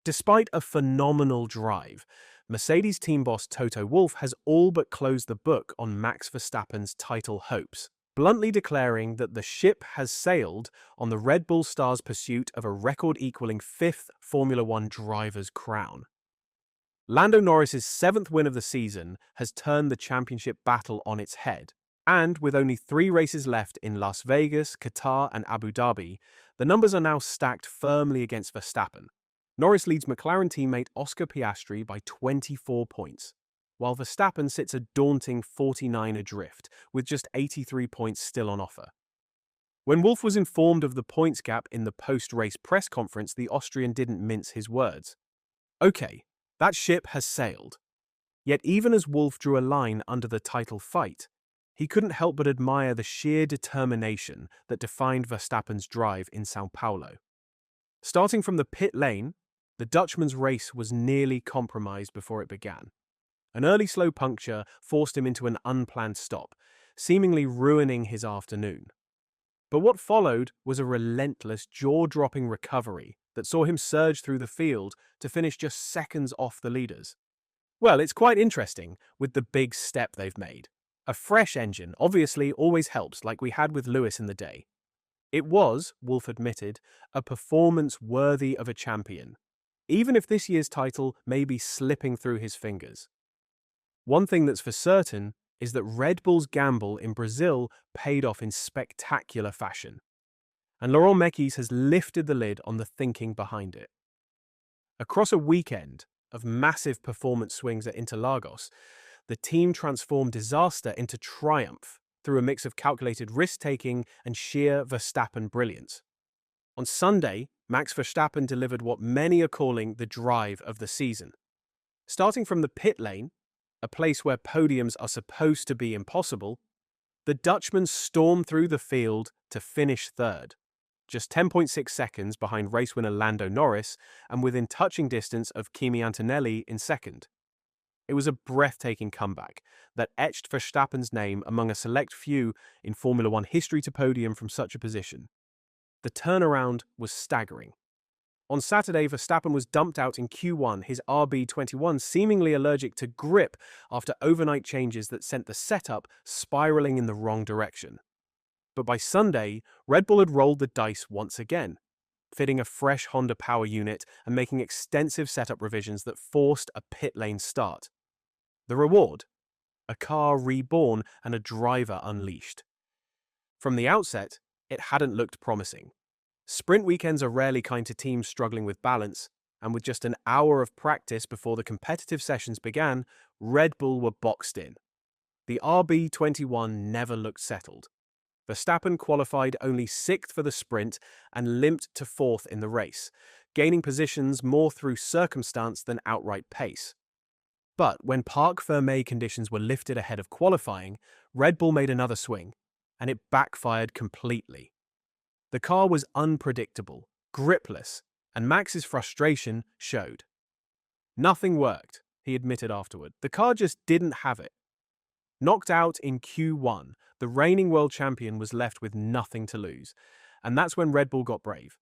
Despite a phenomenal drive, Mercedes team boss Toto Wolff has all but closed the book on Max Verstappen's title hopes, bluntly declaring that the ship has sailed on the Red Bull star's pursuit of a record-equaling fifth Formula One driver's crown. Lando Norris's seventh win of the season has turned the championship battle on its head, and with only 3 races left in Las Vegas, Qatar, and Abu Dhabi, the numbers are now stacked firmly against Verstappen. Norris leads McLaren teammate Oscar Piastri by 24 points, while Verstappen sits a daunting 49 adrift, with just 83 points still on offer. When Wolff was informed of the points gap in the post-race press conference, the Austrian didn't mince his words. Okay, that ship has sailed. Yet even as Wolff drew a line under the title fight, he couldn't help but admire the sheer determination that defined Verstappen's drive in São Paulo. Starting from the pit lane, the Dutchman's race was nearly compromised before it began. An early slow puncture forced him into an unplanned stop, seemingly ruining his afternoon. But what followed was a relentless, jaw-dropping recovery that saw him surge through the field to finish just seconds off the leaders. Well, it's quite interesting with the big step they've made. A fresh engine obviously always helps, like we had with Lewis in the day. It was, Wolff admitted, a performance worthy of a champion, even if this year's title may be slipping through his fingers. One thing that's for certain is that Red Bull's gamble in Brazil paid off in spectacular fashion, and Laurent Mekies has lifted the lid on the thinking behind it. Across a weekend of massive performance swings at Interlagos, the team transformed disaster into triumph through a mix of calculated risk-taking and sheer Verstappen brilliance. On Sunday, Max Verstappen delivered what many are calling the drive of the season. Starting from the pit lane, a place where podiums are supposed to be impossible, the Dutchman stormed through the field to finish third, just 10.6 seconds behind race winner Lando Norris and within touching distance of Kimi Antonelli in second. It was a breathtaking comeback that etched Verstappen's name among a select few in Formula One history to podium from such a position. The turnaround was staggering. On Saturday, Verstappen was dumped out in Q1, his RB21 seemingly allergic to grip after overnight changes that sent the setup spiraling in the wrong direction. But by Sunday, Red Bull had rolled the dice once again, fitting a fresh Honda power unit and making extensive setup revisions that forced a pit lane start. The reward? A car reborn and a driver unleashed. From the outset, it hadn't looked promising. Sprint weekends are rarely kind to teams struggling with balance, and with just an hour of practice before the competitive sessions began, Red Bull were boxed in. The RB21 never looked settled. Verstappen qualified only 6th for the sprint and limped to 4th in the race, gaining positions more through circumstance than outright pace. But when Parc Fermé conditions were lifted ahead of qualifying, Red Bull made another swing, and it backfired completely. The car was unpredictable, gripless, and Max's frustration showed. Nothing worked, he admitted afterward. The car just didn't have it. Knocked out in Q1, the reigning world champion was left with nothing to lose, and that's when Red Bull got brave.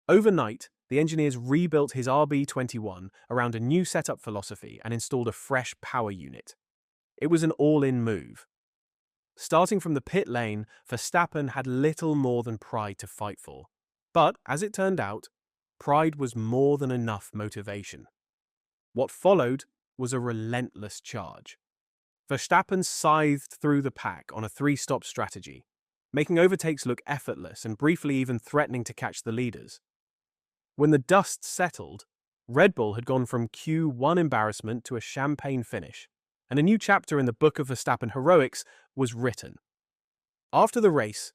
Overnight, the engineers rebuilt his RB21 around a new setup philosophy and installed a fresh power unit. It was an all-in move. Starting from the pit lane, Verstappen had little more than pride to fight for. But, as it turned out, pride was more than enough motivation. What followed was a relentless charge. Verstappen scythed through the pack on a 3-stop strategy, making overtakes look effortless and briefly even threatening to catch the leaders. When the dust settled, Red Bull had gone from Q1 embarrassment to a champagne finish, and a new chapter in the book of Verstappen heroics was written. After the race,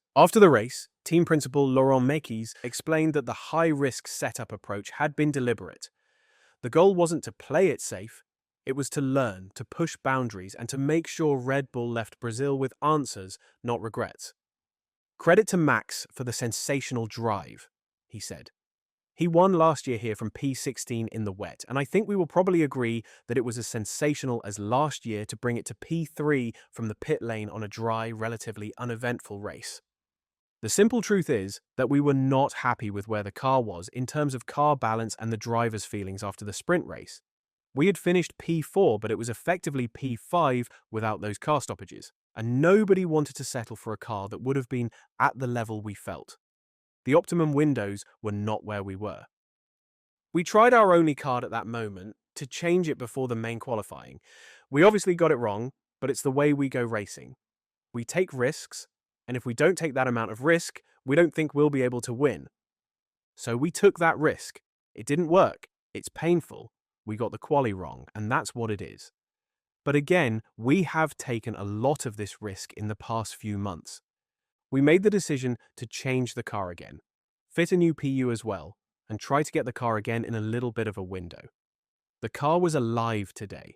team principal Laurent Mekies explained that the high-risk setup approach had been deliberate. The goal wasn't to play it safe, it was to learn, to push boundaries, and to make sure Red Bull left Brazil with answers, not regrets. Credit to Max for the sensational drive, he said. He won last year here from P16 in the wet, and I think we will probably agree that it was as sensational as last year to bring it to P3 from the pit lane on a dry, relatively uneventful race. The simple truth is that we were not happy with where the car was in terms of car balance and the driver's feelings after the sprint race. We had finished P4, but it was effectively P5 without those car stoppages, and nobody wanted to settle for a car that would have been at the level we felt. The optimum windows were not where we were. We tried our only card at that moment to change it before the main qualifying. We obviously got it wrong, but it's the way we go racing. We take risks, and if we don't take that amount of risk, we don't think we'll be able to win. So we took that risk. It didn't work. It's painful. We got the quali wrong, and that's what it is. But again, we have taken a lot of this risk in the past few months. We made the decision to change the car again, fit a new PU as well, and try to get the car again in a little bit of a window. The car was alive today.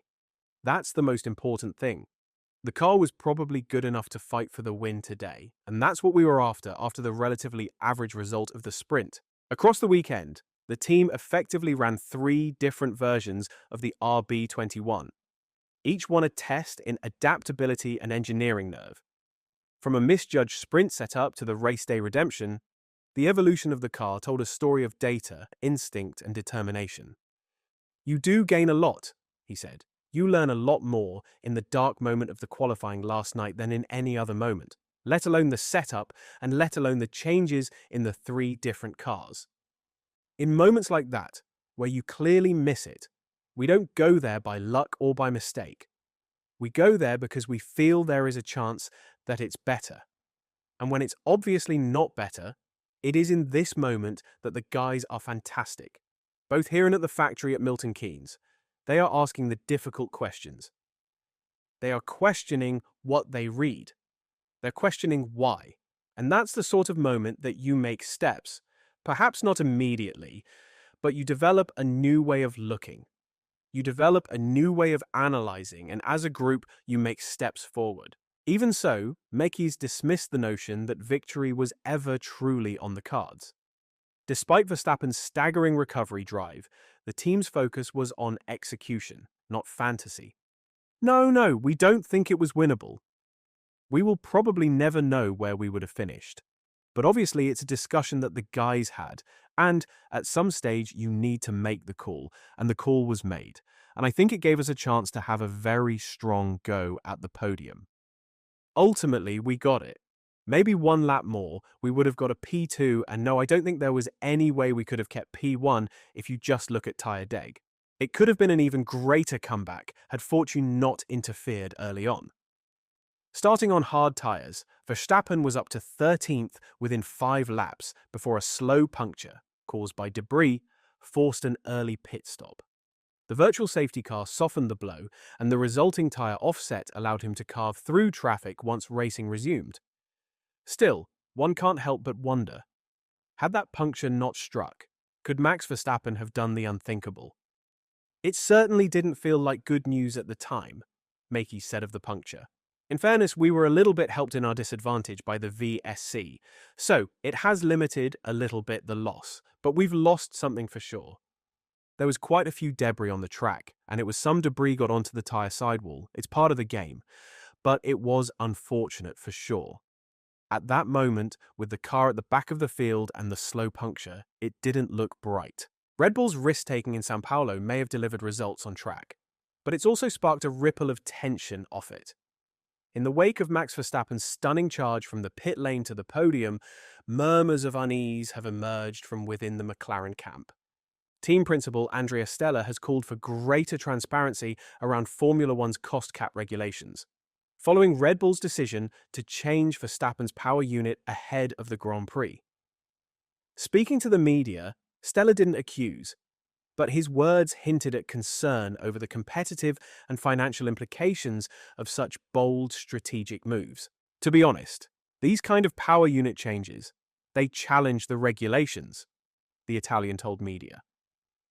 That's the most important thing. The car was probably good enough to fight for the win today, and that's what we were after the relatively average result of the sprint. Across the weekend, the team effectively ran 3 different versions of the RB21. Each one a test in adaptability and engineering nerve. From a misjudged sprint setup to the race day redemption, the evolution of the car told a story of data, instinct, and determination. "You do gain a lot," he said. "You learn a lot more in the dark moment of the qualifying last night than in any other moment, let alone the setup and let alone the changes in the 3 different cars. In moments like that, where you clearly miss it, we don't go there by luck or by mistake. We go there because we feel there is a chance that it's better. And when it's obviously not better, it is in this moment that the guys are fantastic. Both here and at the factory at Milton Keynes, they are asking the difficult questions. They are questioning what they read. They're questioning why. And that's the sort of moment that you make steps. Perhaps not immediately, but you develop a new way of looking. You develop a new way of analyzing, and as a group, you make steps forward. Even so, Mekis dismissed the notion that victory was ever truly on the cards. Despite Verstappen's staggering recovery drive, the team's focus was on execution, not fantasy. No, we don't think it was winnable. We will probably never know where we would have finished. But obviously it's a discussion that the guys had, and at some stage you need to make the call, and the call was made. And I think it gave us a chance to have a very strong go at the podium. Ultimately, we got it. Maybe 1 lap more, we would have got a P2, and no, I don't think there was any way we could have kept P1 if you just look at tyre deg. It could have been an even greater comeback had fortune not interfered early on. Starting on hard tyres, Verstappen was up to 13th within 5 laps before a slow puncture, caused by debris, forced an early pit stop. The virtual safety car softened the blow, and the resulting tyre offset allowed him to carve through traffic once racing resumed. Still, one can't help but wonder, had that puncture not struck, could Max Verstappen have done the unthinkable? It certainly didn't feel like good news at the time, Makey said of the puncture. In fairness, we were a little bit helped in our disadvantage by the VSC, so it has limited a little bit the loss, but we've lost something for sure. There was quite a few debris on the track, and it was some debris got onto the tyre sidewall. It's part of the game, but it was unfortunate for sure. At that moment, with the car at the back of the field and the slow puncture, it didn't look bright. Red Bull's risk-taking in Sao Paulo may have delivered results on track, but it's also sparked a ripple of tension off it. In the wake of Max Verstappen's stunning charge from the pit lane to the podium, murmurs of unease have emerged from within the McLaren camp. Team principal Andrea Stella has called for greater transparency around Formula One's cost cap regulations, following Red Bull's decision to change Verstappen's power unit ahead of the Grand Prix. Speaking to the media, Stella didn't accuse, but his words hinted at concern over the competitive and financial implications of such bold strategic moves. To be honest, these kind of power unit changes, they challenge the regulations, the Italian told media.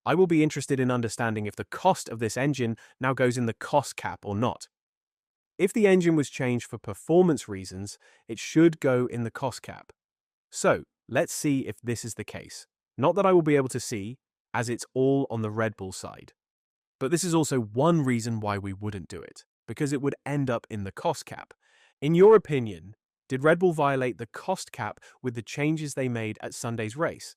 I will be interested in understanding if the cost of this engine now goes in the cost cap or not. If the engine was changed for performance reasons, it should go in the cost cap. So, let's see if this is the case. Not that I will be able to see, as it's all on the Red Bull side. But this is also one reason why we wouldn't do it, because it would end up in the cost cap. In your opinion, Did Red Bull violate the cost cap with the changes they made at Sunday's race?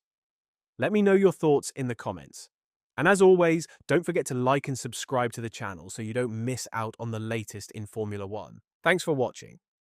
Let me know your thoughts in the comments. And as always, don't forget to like and subscribe to the channel so you don't miss out on the latest in Formula One. Thanks for watching.